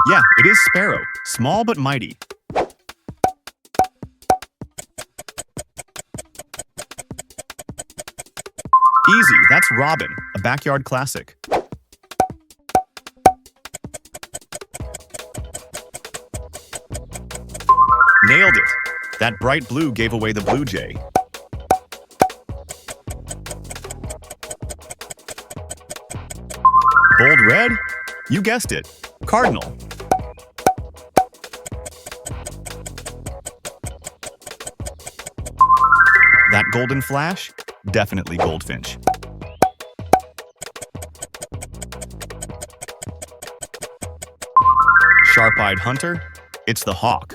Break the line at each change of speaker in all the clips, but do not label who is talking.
Yeah, it is sparrow. Small but mighty. Easy, that's robin, a backyard classic. Nailed it. That bright blue gave away the blue jay. Bold red? You guessed it. Cardinal. That golden flash? Definitely goldfinch. Sharp-eyed hunter? It's the hawk.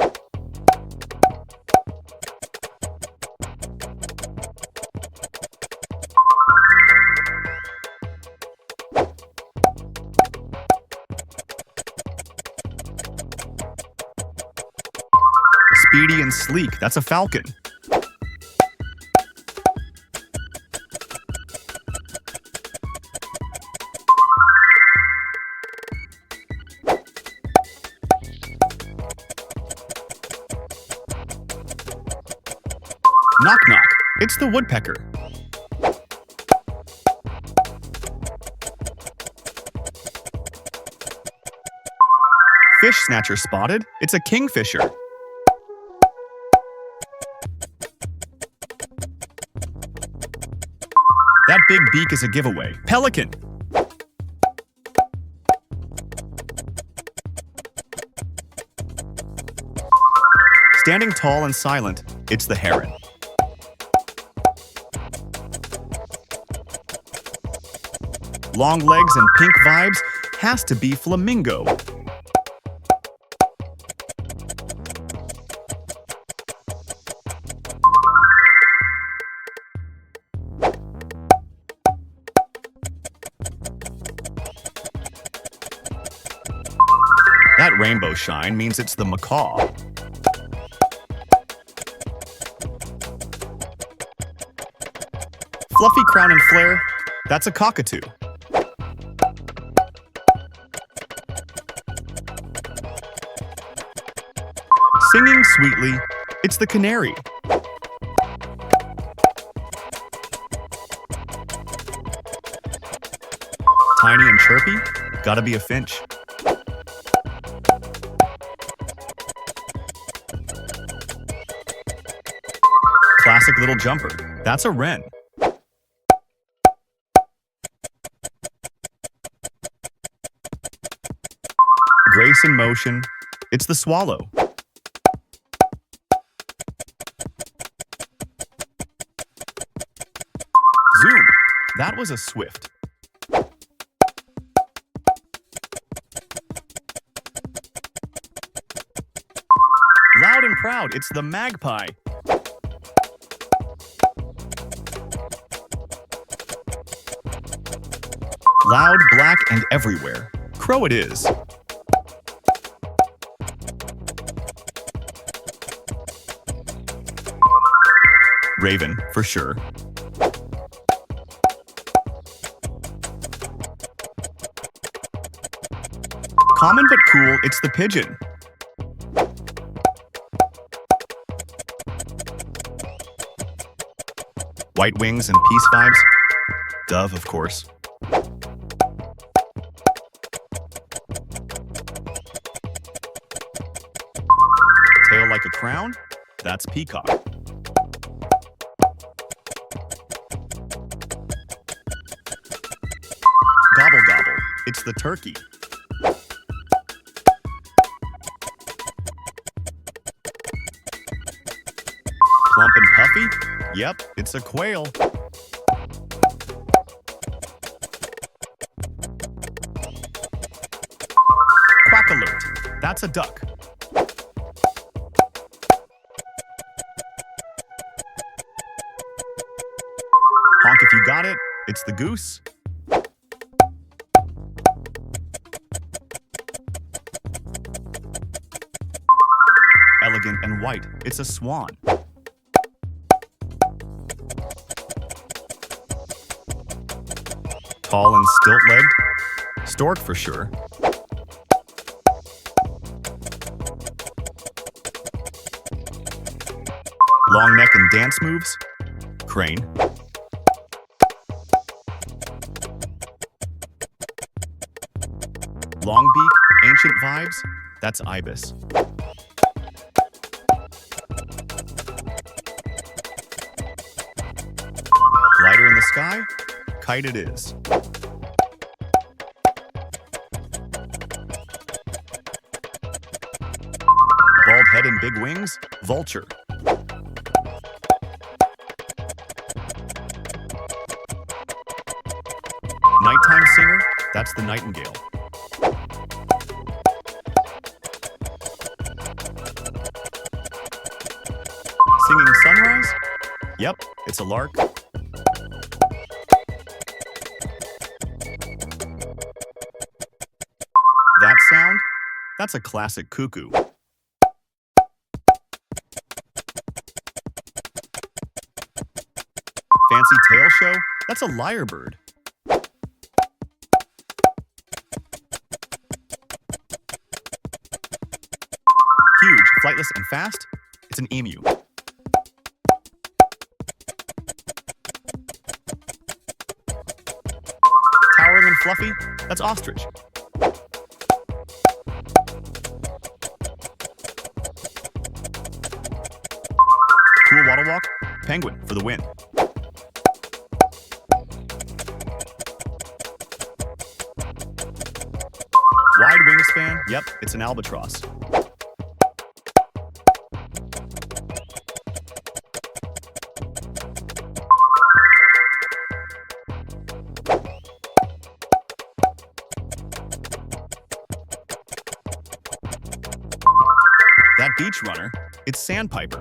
Speedy and sleek, that's a falcon. Knock knock, it's the woodpecker. Fish snatcher spotted, it's a kingfisher. That big beak is a giveaway. Pelican. Standing tall and silent, it's the heron. Long legs and pink vibes, has to be flamingo. That rainbow shine means it's the macaw. Fluffy crown and flare, that's a cockatoo. Singing sweetly, it's the canary. Tiny and chirpy, gotta be a finch. Classic little jumper, that's a wren. Grace in motion, it's the swallow. Zoom, that was a swift. Loud and proud, it's the magpie. Loud, black, and everywhere. Crow it is. Raven, for sure. Common but cool, it's the pigeon. White wings and peace vibes. Dove, of course. Tail like a crown? That's peacock. Gobble gobble, it's the turkey. Plump and puffy? Yep, it's a quail. Quack alert, that's a duck. Honk if you got it, it's the goose. Elegant and white, it's a swan. Tall and stilt-legged, stork for sure. Long neck and dance moves? Crane. Long beak, ancient vibes? That's ibis. Glider in the sky? Kite it is. Bald head and big wings? Vulture. Nighttime singer? That's the nightingale. Singing sunrise? Yep, it's a lark. That sound? That's a classic cuckoo. Fancy tail show? That's a lyrebird. Huge, flightless, and fast? It's an emu. Towering and fluffy? That's ostrich. Cool waddle walk? Penguin for the win. Wide wingspan? Yep, it's an albatross. That beach runner, it's sandpiper.